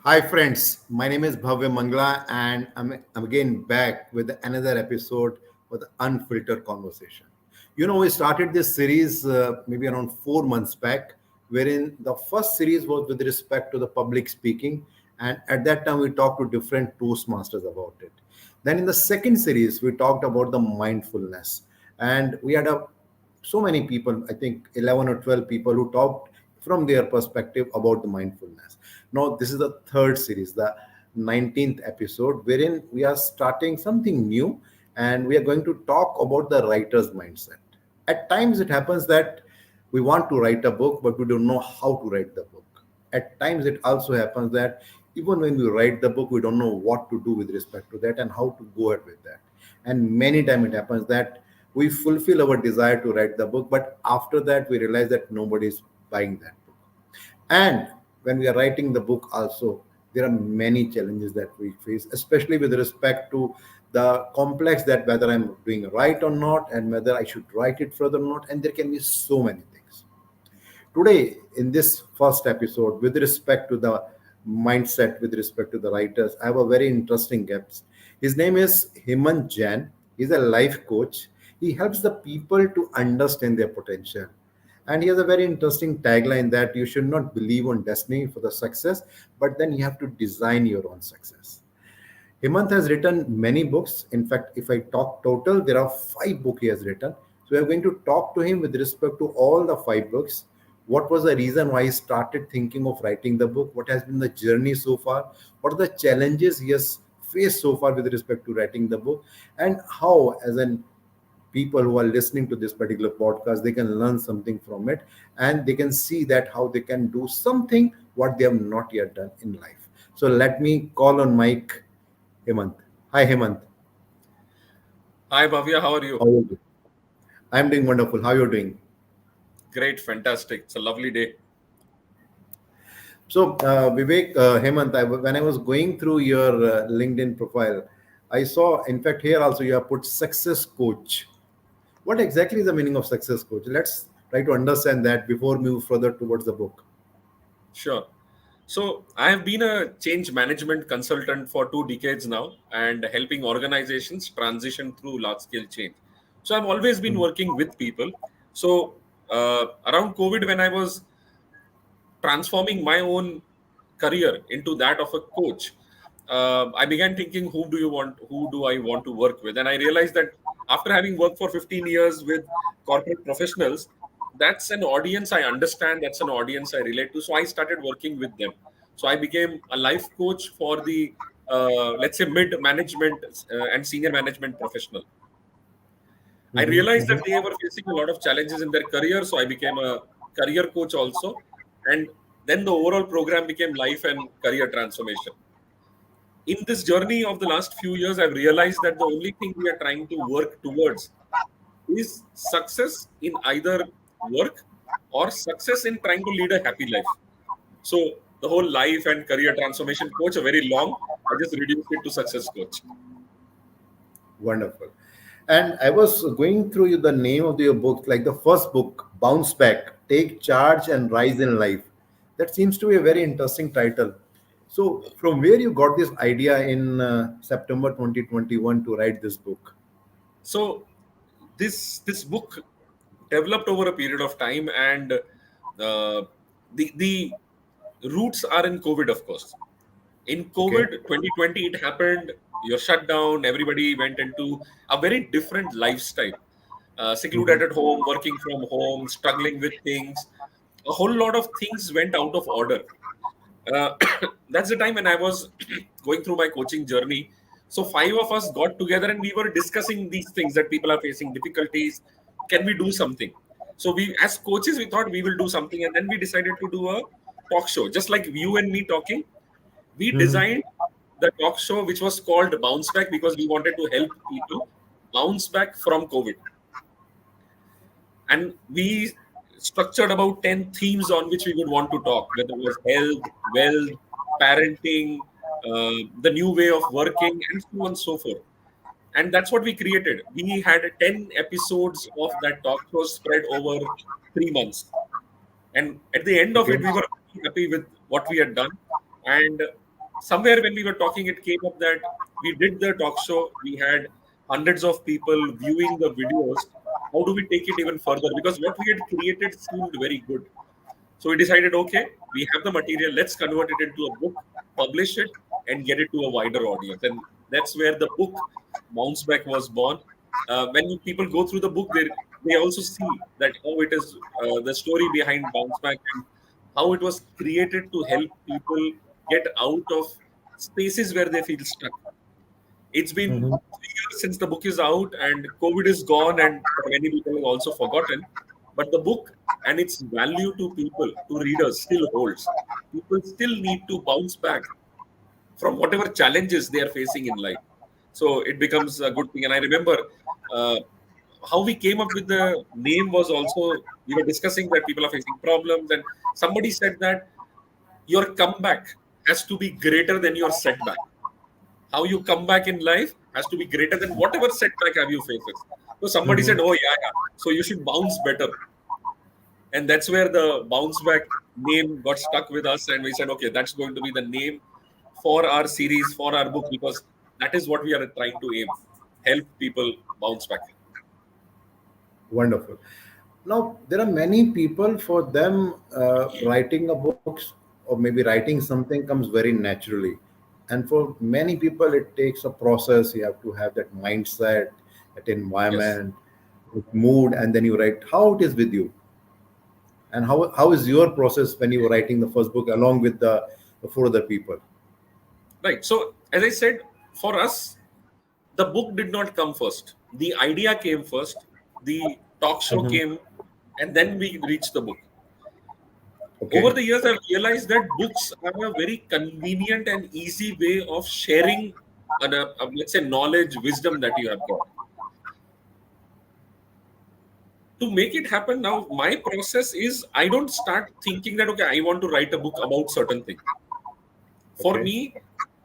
Hi, friends. My name is Bhavya Mangla, and I'm again back with another episode of the Unfiltered Conversation. We started this series maybe around 4 months back, wherein the first series was with respect to the public speaking, and at that time we talked to different Toastmasters about it. Then in the second series, we talked about the mindfulness, and we had so many people, I think 11 or 12 people who talked from their perspective about the mindfulness. Now, this is the third series, the 19th episode, wherein we are starting something new and we are going to talk about the writer's mindset. At times, it happens that we want to write a book, but we don't know how to write the book. At times, it also happens that even when we write the book, we don't know what to do with respect to that and how to go ahead with that. And many times it happens that we fulfill our desire to write the book, but after that, we realize that nobody is buying that book. And when we are writing the book, also, there are many challenges that we face, especially with respect to the complex that whether I'm doing right or not, and whether I should write it further or not. And there can be so many things. Today, in this first episode, with respect to the mindset, with respect to the writers, I have a very interesting guest. His name is Hemant Jain. He's a life coach. He helps the people to understand their potential. And he has a very interesting tagline that you should not believe on destiny for the success, but then you have to design your own success. Hemant has written many books. In fact, if I talk total, there are 5 books he has written. So we are going to talk to him with respect to all the 5 books. What was the reason why he started thinking of writing the book? What has been the journey so far? What are the challenges he has faced so far with respect to writing the book? And how, as an people who are listening to this particular podcast, they can learn something from it, and they can see that how they can do something what they have not yet done in life. So let me call on Mike. Hemant. Hi, Hemant. Hi Bhavya, how are How you? are you? I'm doing wonderful. How are you doing? Great, fantastic. It's a lovely day. So, Vivek, Hemant, when I was going through your LinkedIn profile, I saw, in fact, here also you have put success coach. What exactly is the meaning of success coach? Let's try to understand that before we move further towards the book. Sure. So, I have been a change management consultant for 2 decades now and helping organizations transition through large scale change. So, I've always been Mhm. working with people. So, around COVID, when I was transforming my own career into that of a coach, I began thinking, who do I want to work with? And I realized that after having worked for 15 years with corporate professionals, that's an audience I understand, that's an audience I relate to. So I started working with them. So I became a life coach for the, let's say, mid management and senior management professional. I Mhm, realized that mhm. they were facing a lot of challenges in their career, so I became a career coach also. And then the overall program became life and career transformation. In this journey of the last few years, I've realized that the only thing we are trying to work towards is success in either work or success in trying to lead a happy life. So the whole life and career transformation coach are very long. I just reduced it to success coach. Wonderful. And I was going through the name of your book, like the first book, Bounce Back, Take Charge and Rise in Life. That seems to be a very interesting title. So, from where you got this idea in September 2021 to write this book? So this book developed over a period of time, and the roots are in COVID, of course. In Okay. COVID 2020, it happened. You're shut down. Everybody went into a very different lifestyle. Secluded Mhm. at home, working from home, struggling with things. A whole lot of things went out of order. Uh, that's the time when I was going through my coaching journey. So 5 of us got together and we were discussing these things that people are facing difficulties. Can we do something? So we, as coaches, we thought we will do something, and then we decided to do a talk show, just like you and me talking. We Mhm. designed the talk show, which was called Bounce Back, because we wanted to help people bounce back from COVID. And we structured about 10 themes on which we would want to talk, whether it was health, wealth, parenting, the new way of working, and so on and so forth. And that's what we created. We had 10 episodes of that talk show spread over 3 months. And at the end of Okay. it, we were very happy with what we had done. And somewhere when we were talking, it came up that we did the talk show, we had hundreds of people viewing the videos. How do we take it even further? Because what we had created seemed very good. So we decided, okay, we have the material, let's convert it into a book, publish it, and get it to a wider audience. And that's where the book Bounce Back was born. When people go through the book, they also see that how it is the story behind Bounce Back and how it was created to help people get out of spaces where they feel stuck. It's been Mhm. 3 years since the book is out, and COVID is gone, and for many people have also forgotten. But the book and its value to people, to readers, still holds. People still need to bounce back from whatever challenges they are facing in life. So it becomes a good thing. And I remember uh, how we came up with the name was also we were discussing that people are facing problems, and somebody said that your comeback has to be greater than your setback. How you come back in life has to be greater than whatever setback have you faced. So somebody said, Mhm. "Oh yeah. So you should bounce better," and that's where the bounce back name got stuck with us, and we said, "Okay, that's going to be the name for our series, for our book, because that is what we are trying to aim: help people bounce back." Wonderful. Now, there are many people for them writing a books or maybe writing something comes very naturally. And for many people, it takes a process. You have to have that mindset, that Yes. environment, mood, and then you write. How it is with you? And how is your process when you were writing the first book along with the four other people? Right. So, as I said, for us, the book did not come first. The idea came first. The talk show Mhm. came, and then we reached the book. Over Okay. the years, I've realized that books are a very convenient and easy way of sharing, let's say, knowledge, wisdom that you have got. To make it happen, now my process is I don't start thinking that, okay, I want to write a book about certain thing. For Okay. me,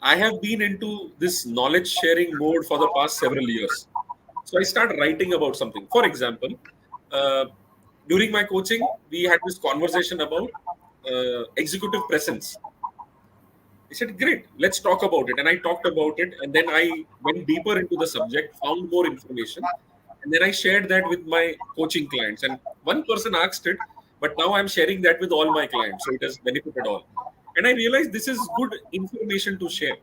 I have been into this knowledge sharing mode for the past several years. So I start writing about something. For example, uh, during my coaching, we had this conversation about executive presence. He said, "Great, let's talk about it." And I talked about it. And then I went deeper into the subject, found more information. And then I shared that with my coaching clients. And one person asked it, but now I'm sharing that with all my clients. So it has benefited all. And I realized this is good information to share.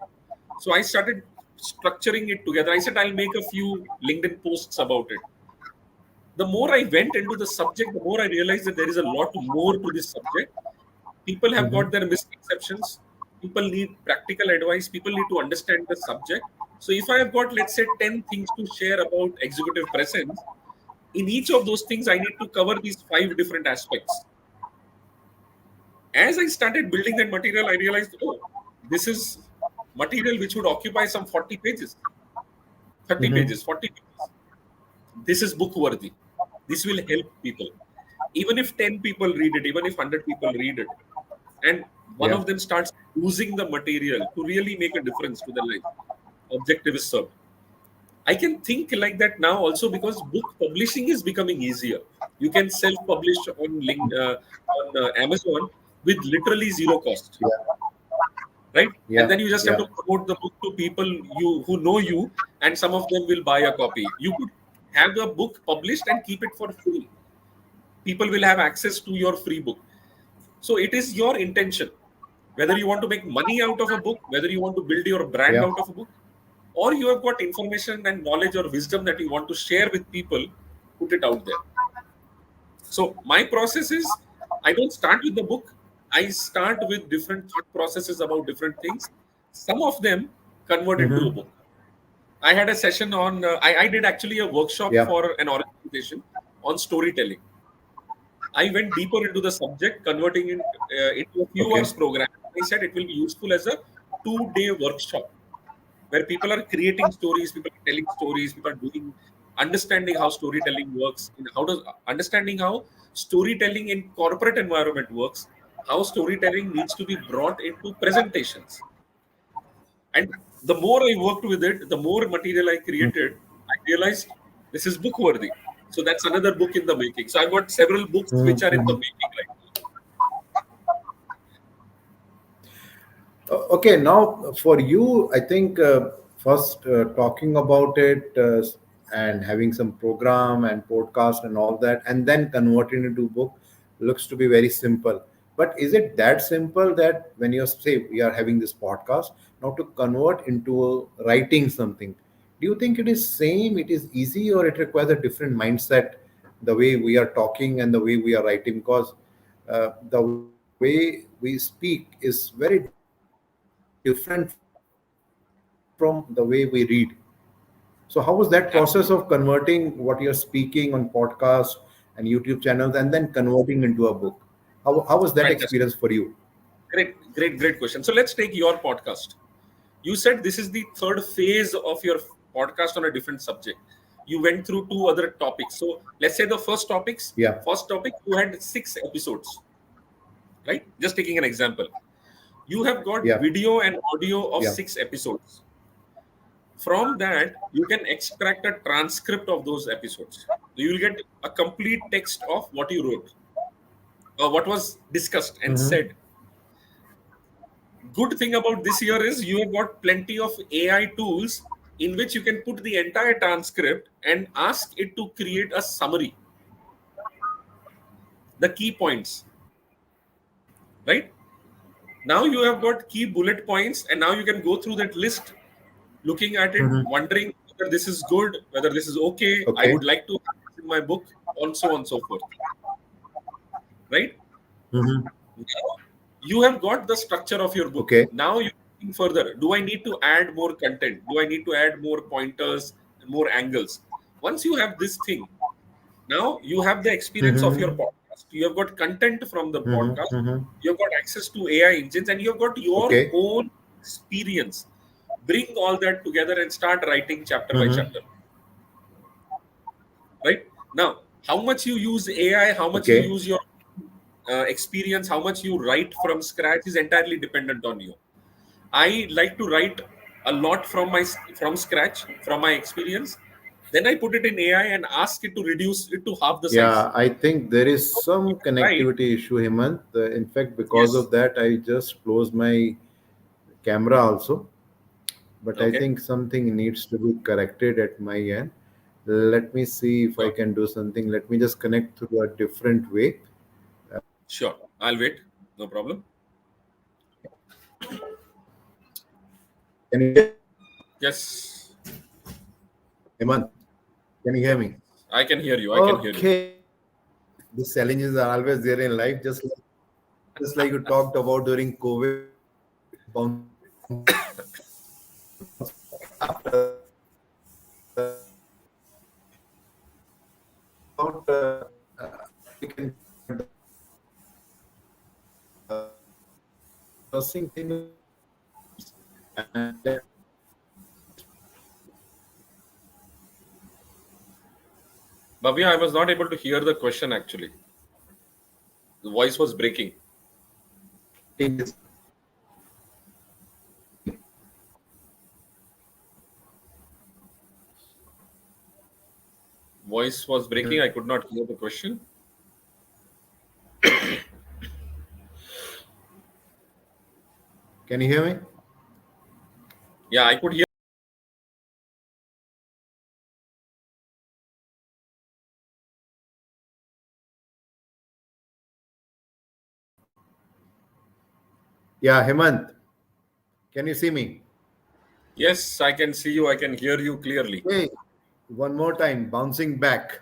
So I started structuring it together. I said, I'll make a few LinkedIn posts about it. The more I went into the subject, the more I realized that there is a lot more to this subject. People have Hmm. got their misconceptions. People need practical advice. People need to understand the subject. So if I have got, let's say, 10 things to share about executive presence, in each of those things, I need to cover these five different aspects. As I started building that material, I realized, oh, this is material which would occupy some 40 pages, 30 Hmm. pages, 40 pages. This is book worthy. This will help people. Even if 10 people read it, even if 100 people read it, and one Yeah. of them starts using the material to really make a difference to their life, objective is served. I can think like that now also because book publishing is becoming easier. You can self-publish on Amazon with literally zero cost, Yeah. right? And Yeah. then you just have Yeah. to promote the book to people you who know you, and some of them will buy a copy. You could have a book published and keep it for free. People will have access to your free book. So it is your intention whether you want to make money out of a book, whether you want to build your brand Yeah. out of a book, or you have got information and knowledge or wisdom that you want to share with people, put it out there. So my process is I don't start with the book. I start with different thought processes about different things. Some of them convert into a Hmm. book. I had a session on, I did actually a workshop Yeah. for an organization on storytelling. I went deeper into the subject, converting it into a few Okay. hours program. I said it will be useful as a 2-day workshop where people are creating stories, people are telling stories, people are doing understanding how storytelling works, in how does understanding how storytelling in corporate environment works, how storytelling needs to be brought into presentations. And the more I worked with it, the more material I created, I realized this is book worthy. So that's another book in the making. So I've got several books which are in the Hmm. making right Okay, now for you, I think first talking about it and having some program and podcast and all that, and then converting into book looks to be very simple. But is it that simple that when you say we are having this podcast now to convert into writing something? Do you think it is same? It is easy, or it requires a different mindset? The way we are talking and the way we are writing, because the way we speak is very different from the way we read. So how was that process of converting what you're speaking on podcast Absolutely. and YouTube channels and then converting into a book? How was that experience for you? Fantastic. Great question. So let's take your podcast. You said this is the third phase of your podcast on a different subject. You went through two other topics. So let's say the first topic, you had 6 episodes, right? Just taking an example. You have got Yeah, video and audio of yeah. 6 episodes. From that, you can extract a transcript of those episodes. You will get a complete text of what you wrote, or what was discussed and Mm-hmm. said. Good thing about this year is you have got plenty of AI tools in which you can put the entire transcript and ask it to create a summary, the key points, right? Now you have got key bullet points, and now you can go through that list, looking at it, Mm-hmm. wondering whether this is good, whether this is okay. I Okay. would like to have this in my book, and so on and so forth, right? Mm-hmm. Now you have got the structure of your book. Okay. Now you're thinking further. Do I need to add more content? Do I need to add more pointers and more angles? Once you have this thing, now you have the experience of your Mm-hmm. podcast. You have got content from the Mm-hmm. podcast. Mm-hmm. You have got access to AI engines, and you have got your Okay. own experience. Bring all that together and start writing chapter by Mm-hmm. chapter. Right now, how much you use AI, how much you Okay. use your experience, how much you write from scratch is entirely dependent on you. I like to write a lot from scratch, from my experience. Then I put it in AI and ask it to reduce it to half the size. Yeah, I think there is some Right? connectivity issue, Hemant. In fact, because Yes. of that, I just closed my camera also. But I Okay. think something needs to be corrected at my end. Let me see if I Sure. can do something. Let me just connect through a different way. Sure. I'll wait. No problem. Can you hear me, Yes. Hemant? Can you hear me? I can hear you. I can hear you. Okay. These challenges are always there in life, just like you talked about during COVID, bouncing back after about how we can convert the writing into a book. The interesting thing is, and let me Bhavya, I was not able to hear the question actually. The voice was breaking. Voice was breaking. I could not hear the question. Can you hear me? Yeah, I could hear. Yeah, Hemant, can you see me? Yes, I can see you. I can hear you clearly. Okay, one more time, bouncing back.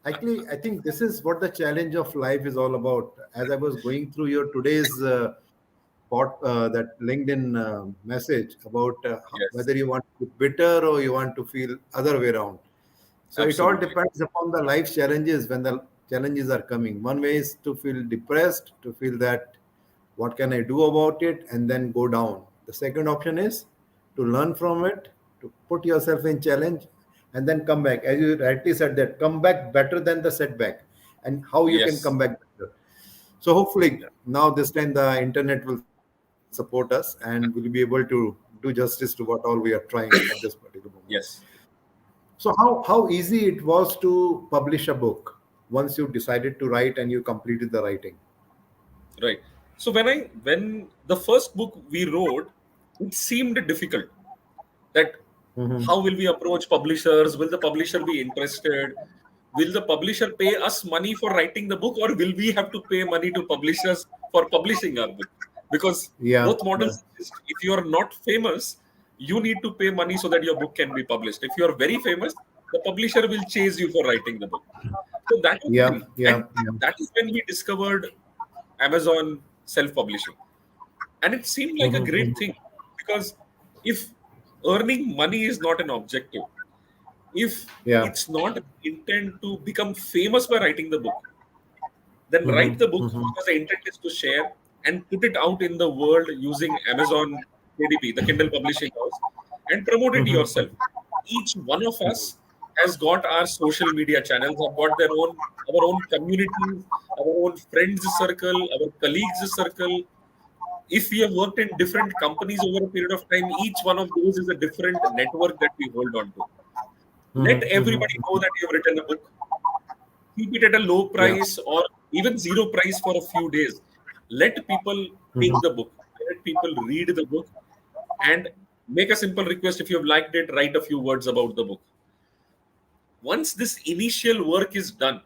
Actually, I think this is what the challenge of life is all about. As I was going through your today's that LinkedIn message about Yes, whether you want to be bitter or you want to feel other way around. So it all absolutely. depends upon the life challenges when the challenges are coming. One way is to feel depressed, to feel that what can I do about it, and then go down. The second option is to learn from it, to put yourself in challenge, and then come back. As you rightly said, that come back better than the setback, and how you can Yes. come back better. So hopefully now this time the internet will support us and we'll be able to do justice to what all we are trying at this particular moment. Yes. So how easy it was to publish a book once you decided to write and you completed the writing? Right. So when the first book we wrote, it seemed difficult. That Mm-hmm. how will we approach publishers? Will the publisher be interested? Will the publisher pay us money for writing the book, or will we have to pay money to publishers for publishing our book? Because Yeah, both yeah. models exist. If you are not famous, you need to pay money so that your book can be published. If you are very famous, the publisher will chase you for writing the book. So that was Yeah, the, yeah, and yeah. that is when we discovered Amazon self-publishing. And it seemed like a Mm-hmm. great thing, because if earning money is not an objective, if Yeah. it's not intent to become famous by writing the book, then Mm-hmm. write the book Mm-hmm. because the intent is to share and put it out in the world using Amazon KDP, the Kindle Publishing House, and promote it Mm-hmm. yourself. Each one of us has got our social media channels, have got our own communities, our own friends circle, our colleagues circle. If we have worked in different companies over a period of time, each one of those is a different network that we hold on to. Let Mm-hmm. everybody Mm-hmm. know that you have written a book. Keep it at a low Yeah. price or even zero price for a few days. Let people take Mm-hmm. the book. Let people read the book and make a simple request. If you have liked it, write a few words about the book. Once this initial work is done,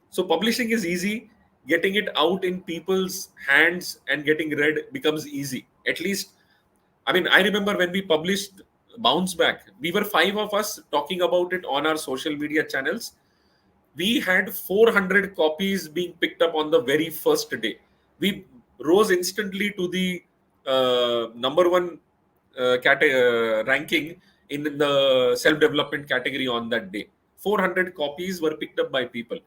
so publishing is easy, getting it out in people's hands and getting read becomes easy. At least, I mean, I remember when we published Bounce Back, we were five of us talking about it on our social media channels. We had 400 copies being picked up on the very first day. We rose instantly to the number one ranking in the self development category on that day. 400 copies were picked up by people.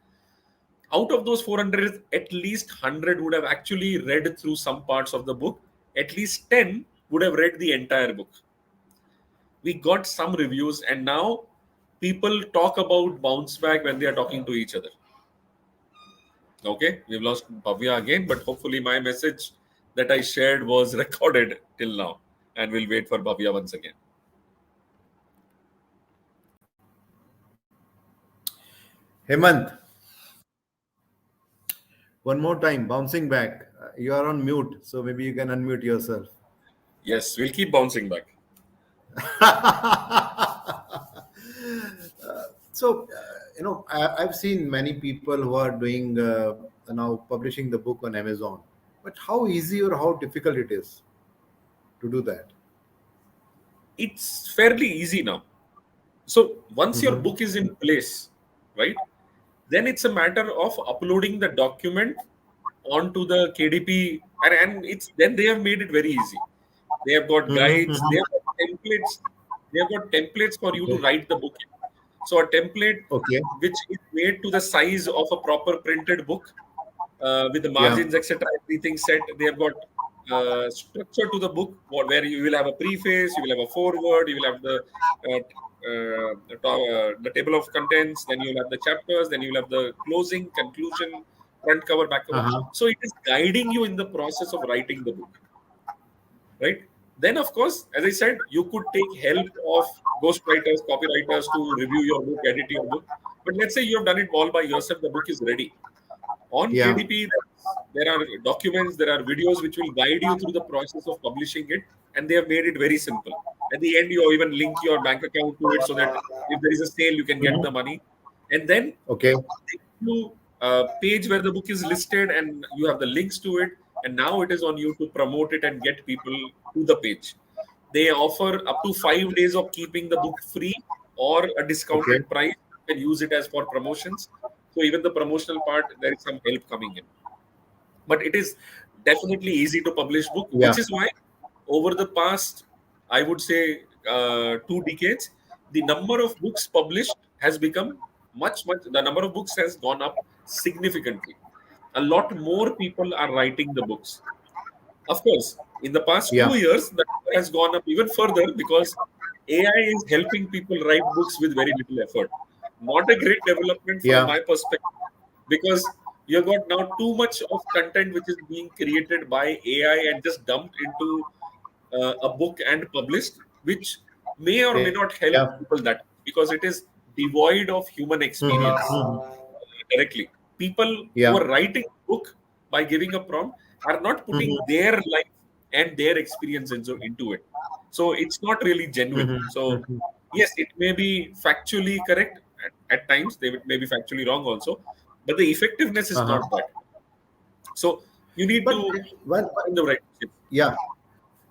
Out of those 400, at least 100 would have actually read through some parts of the book. At least 10 would have read the entire book. We got some reviews, and now people talk about Bounce Back when they are talking to each other. Okay, we've lost Bhavya again, but hopefully my message that I shared was recorded till now, and we'll wait for Bhavya once again. Hemant, one more time, bouncing back. You are on mute, so maybe you can unmute yourself. Yes, we'll keep bouncing back. I've seen many people who are doing now publishing the book on Amazon, but how easy or how difficult it is to do that? It's fairly easy now. So once your Mm-hmm. book is in place, right, then it's a matter of uploading the document onto the KDP, and it's then they have made it very easy. They have got Mm-hmm. guides, they Mm-hmm. have got templates, they have got templates for you to Okay. write the book in. So a template Okay. which is made to the size of a proper printed book, with the Yeah. margins, etc., everything set. They have got structure to the book, where you will have a preface, you will have a foreword, you will have the table of contents, then you will have the chapters, then you will have the closing, conclusion, front cover, back cover. Uh-huh. So it is guiding you in the process of writing the book, right? Then, of course, as I said, you could take help of ghostwriters, copywriters to review your book, edit your book. But let's say you have done it all by yourself, the book is ready. On Yeah. KDP, there are documents, there are videos which will guide you through the process of publishing it, and they have made it very simple. At the end, you even link your bank account to it so that if there is a sale, you can get the Mhm. money. And then Okay. you page where the book is listed and you have the links to it, and now it is on you to promote it and get people to the page. They offer up to 5 days of keeping the book free or a Okay. discounted price. You can use it as for promotions. So even the promotional part, there is some help coming in. But it is definitely easy to publish book, Yeah. which is why over the past, I would say, 2 decades, the number of books published has become much. The number of books has gone up significantly. A lot more people are writing the books. Of course, in the past Yeah. 2 years, the number has gone up even further because AI is helping people write books with very little effort. Not a great development from Yeah. my perspective, because you've got now too much of content which is being created by AI and just dumped into a book and published, which may or may not help Yeah. people that, because it is devoid of human Mhm. experience Mhm. directly. People who Yeah. are writing book by giving a prompt, are not putting Mhm. their life and their experience into it. So it's not really genuine. Mhm. So Mhm. yes, it may be factually correct at times. They may be factually wrong also, but the effectiveness is Uh-huh. not that. So you need But to one, find the right shift. yeah,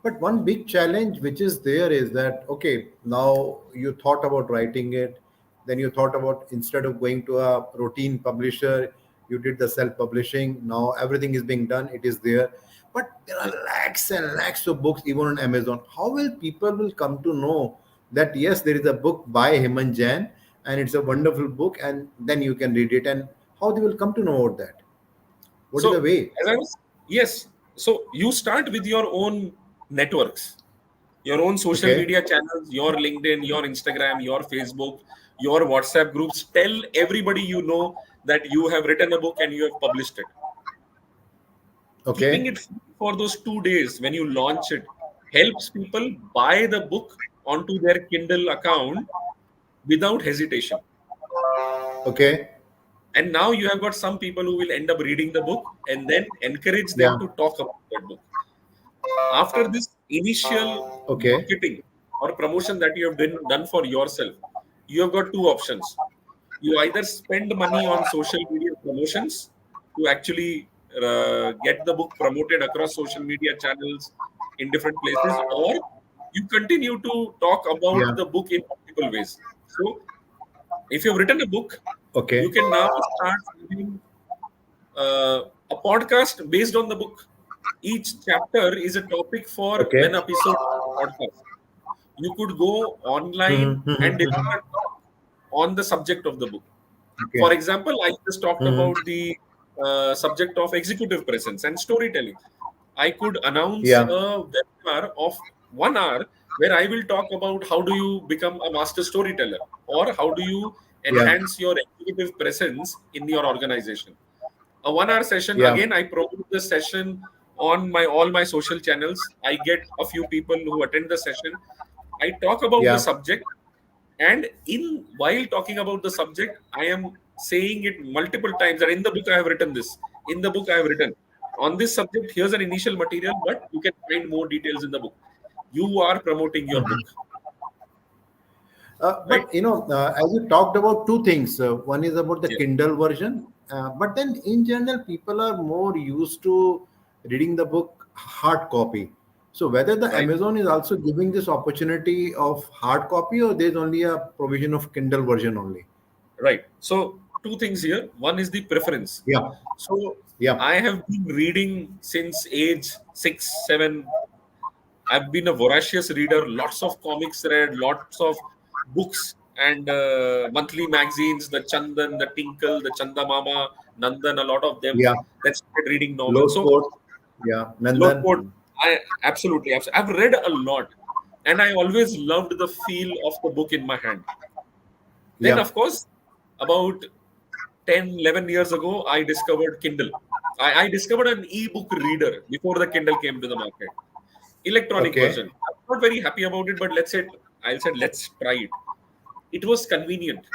but one big challenge which is there is that, okay, now you thought about writing it, then you thought about, instead of going to a routine publisher, you did the self-publishing. Now everything is being done, it is there. But there are Yes. lakhs and lakhs of books even on Amazon. How will people will come to know that yes, there is a book by Hemant Jain and it's a wonderful book, and then you can read it, and how they will come to know about that? What is the So way? as I was, yes. So you start with your own networks, your own social Okay. media channels, your LinkedIn, your Instagram, your Facebook, your WhatsApp groups. Tell everybody you know that you have written a book and you have published it. Keeping Okay. it free for those 2 days when you launch it helps people buy the book onto their Kindle account without hesitation. Okay. And now you have got some people who will end up reading the book and then encourage Yeah. them to talk about that book. After this initial Okay. marketing or promotion that you have done for yourself, you have got two options. You either spend money on social media promotions to actually get the book promoted across social media channels in different places, or you continue to talk about Yeah. the book in multiple ways. So, if you've written a book, you Okay. can now start having a podcast based on the book. Each chapter is a topic for Okay. an episode of the podcast. You could go online Mm-hmm. and Mm-hmm. deliver a talk on the subject of the book. Okay. For example, I just talked Mm-hmm. about the subject of executive presence and storytelling. I could announce Yeah. a webinar of 1 hour where I will talk about how do you become a master storyteller, or how do you Yeah. enhance your executive presence in your organization. A 1 hour session, Yeah. again, I promote the session on my all my social channels. I get a few people who attend the session. I talk about the Yeah. subject, and in while talking about the subject, I am saying it multiple times that in the book I have written this, in the book I have written on this subject, here's an initial material, but you can find more details in the book. You are promoting your book, right? But as you talked about two things, one is about the Yes, Kindle version, but then in general, people are more used to reading the book hard copy. So whether the right, Amazon is also giving this opportunity of hard copy, or there's only a provision of Kindle version only. right. So two things here. One is the preference. Yeah. So Yeah. I have been reading since age 6 7. I've been a voracious reader, lots of comics read, lots of books and monthly magazines, the Chandan, the Tinkle, the Chanda Mama, Nandan, a lot of them. Yeah. Then started reading novels. Low So, court. Yeah. low Nandan. code, I absolutely. I've read a lot, and I always loved the feel of the book in my hand. Then, Yeah. of course, about 10, 11 years ago, I discovered Kindle. I discovered an e-book reader before the Kindle came to the market, electronic Okay. version. I'm not very happy about it, but I said let's try it. It was convenient.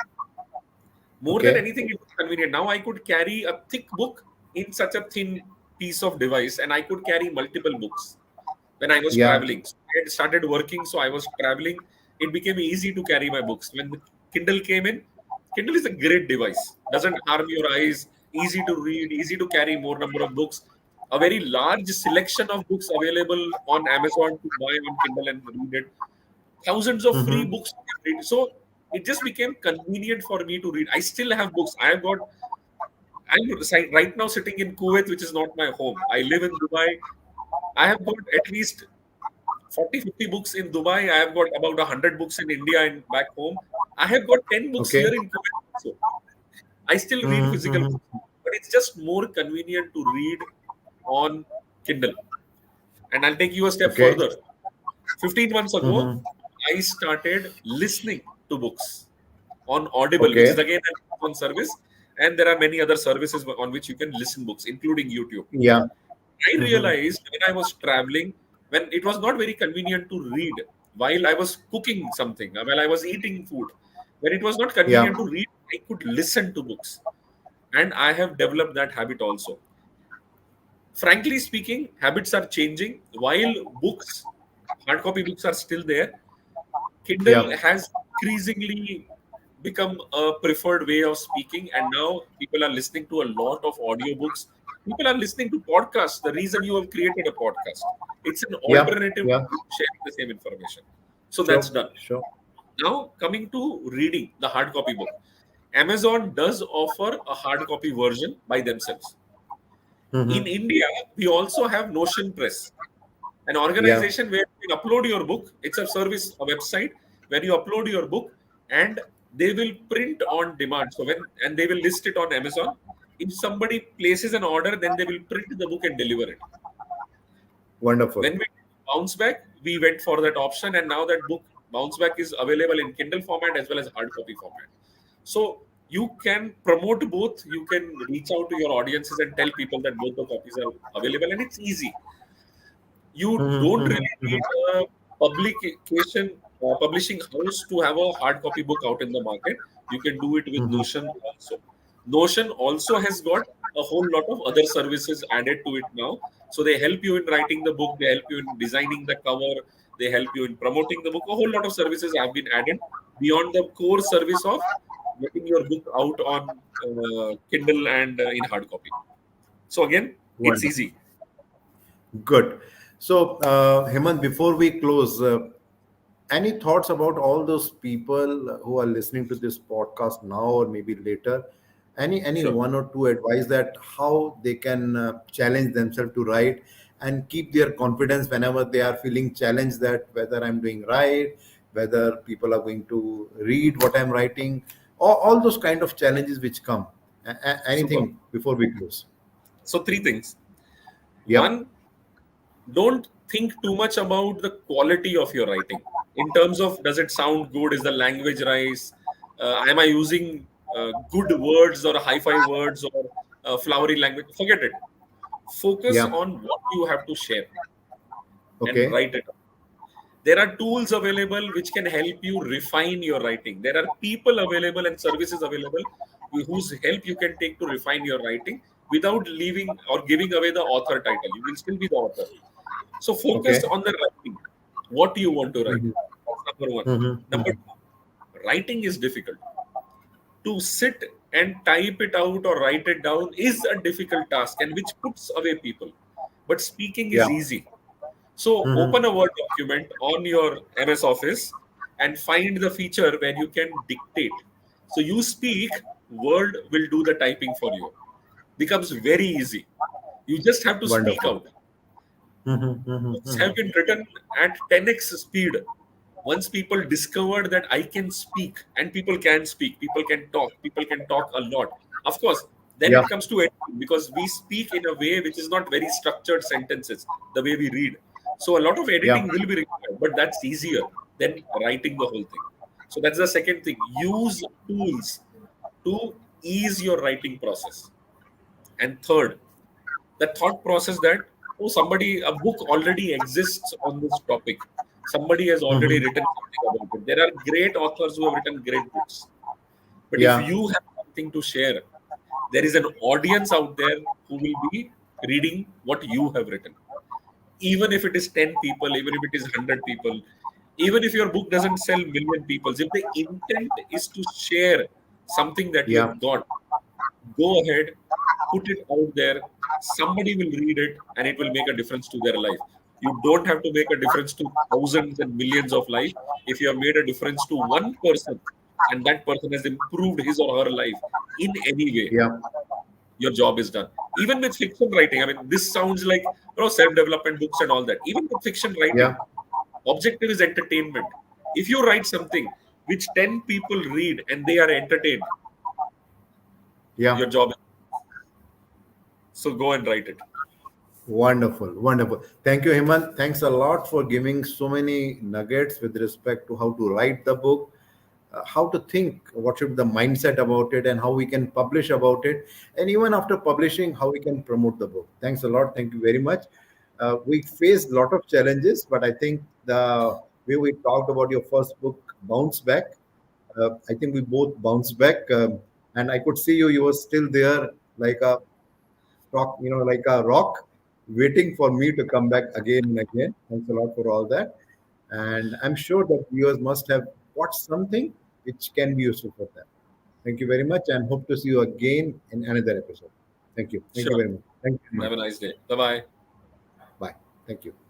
More than Okay. anything, it was convenient. Now I could carry a thick book in such a thin piece of device, and I could carry multiple books when I was Yeah. traveling. So I had started working, so I was traveling. It became easy to carry my books. When the Kindle came in, Kindle is a great device. Doesn't harm your eyes. Easy to read. Easy to carry more number of books. A very large selection of books available on Amazon to buy on Kindle and read it. Thousands of free Mm-hmm. books you can read. So it just became convenient for me to read. I still have books. Right now sitting in Kuwait, which is not my home. I live in Dubai. I have got at least 40, 50 books in Dubai. I have got about 100 books in India and back home. I have got 10 books Okay. here in Kuwait also. I still read Mm-hmm. physical Mm-hmm. books, but it's just more convenient to read on Kindle. And I'll take you a step Okay. further. 15 months ago, Mm-hmm. I started listening to books on Audible, which is Okay. again an Amazon service. And there are many other services on which you can listen books, including YouTube. Yeah. I Mm-hmm. realized when I was traveling, when it was not very convenient to read while I was cooking something, while I was eating food, when it was not Yeah. convenient to read, I could listen to books. And I have developed that habit also. Frankly speaking, habits are changing. While books, hard copy books are still there, Kindle Yeah. has increasingly become a preferred way of speaking, and now people are listening to a lot of audiobooks. People are listening to podcasts. The reason you have created a podcast, it's an Yeah. alternative Yeah. to sharing the same information. So that's Sure. done. Sure. Now, coming to reading the hard copy book, Amazon does offer a hard copy version by themselves. In Mm-hmm. India, we also have Notion Press, an Yeah. organization where you can upload your book. It's a service, a website where you upload your book and they will print on demand. So and they will list it on Amazon. If somebody places an order, then they will print the book and deliver it. Wonderful. When we bounce back, we went for that option, and now that book bounce back is available in Kindle format as well as hard copy format. So you can promote both. You can reach out to your audiences and tell people that both the copies are available, and it's easy. You Mm-hmm. don't really Mm-hmm. need Mm-hmm. a publishing house to have a hard copy book out in the market. You can do it with Mm-hmm. Notion also. Notion also has got a whole lot of other services added to it now. So they help you in writing the book, they help you in designing the cover, they help you in promoting the book. A whole lot of services have been added beyond the core service of getting your book out on Kindle and in hard copy. So again, it's Wonderful. easy. Good. So, Hemant, before we close, any thoughts about all those people who are listening to this podcast now or maybe later? Any Sure. one or two advice that how they can challenge themselves to write and keep their confidence whenever they are feeling challenged that whether I'm doing right, whether people are going to read what I'm writing, all those kind of challenges which come. Super. Anything before we close? So three things. Yep. One, don't think too much about the quality of your writing in terms of does it sound good, is the language nice, am I using good words or hi-fi words or flowery language. Forget it. Focus Yeah. on what you have to share and Okay. write it. There are tools available which can help you refine your writing. There are people available and services available whose help you can take to refine your writing without leaving or giving away the author title. You will still be the author. So focus Okay. on the writing. What do you want to write? Mhm. That's number one. Mhm. Number Mhm. two, writing is difficult. To sit and type it out or write it down is a difficult task and which puts away people. But speaking Yeah. is easy. So Mhm. open a Word document on your MS Office and find the feature where you can dictate. So you speak, Word will do the typing for you. Becomes very easy. You just have to speak Wonderful. out. Mhm. Mhm. Books Mhm. have been written at 10x speed. Once people discovered that I can speak and people can talk a lot. Of course, then Yeah. it comes to editing because we speak in a way which is not very structured sentences, the way we read. So a lot of Yeah. editing will be required, but that's easier than writing the whole thing. So that's the second thing. Use tools to ease your writing process. And third, the thought process that oh somebody a book already exists on this topic, somebody has already Mhm. written something about it. There are great authors who have written great books, but if Yeah. you have something to share, there is an audience out there who will be reading what you have written, even if it is 10 people, even if it is 100 people, even if your book doesn't sell million people. If the intent is to share something that you Yeah. have got, go ahead, put it out there. Somebody will read it and it will make a difference to their life. You don't have to make a difference to thousands and millions of life. If you have made a difference to one person and that person has improved his or her life in any way, Yeah. your job is done. Even with fiction writing, I mean, this sounds like self-development books and all that. Even with fiction writing, Yeah. objective is entertainment. If you write something which 10 people read and they are entertained, Yeah. your job is, so go and write it. Wonderful. Wonderful. Thank you, Hemant. Thanks a lot for giving so many nuggets with respect to how to write the book, how to think, what should be the mindset about it, and how we can publish about it. And even after publishing, how we can promote the book. Thanks a lot. Thank you very much. We faced a lot of challenges, but I think the way we talked about your first book, Bounce Back, I think we both bounced back. And I could see you, you were still there like a rock, like a rock. waiting for me to come back again and again. Thanks a lot for all that. And I'm sure that viewers must have watched something which can be useful for them. Thank you very much and hope to see you again in another episode. Thank you. Thank you Sure. very much. Thank you, Have Hemant. a nice day. Bye bye. Bye. Thank you.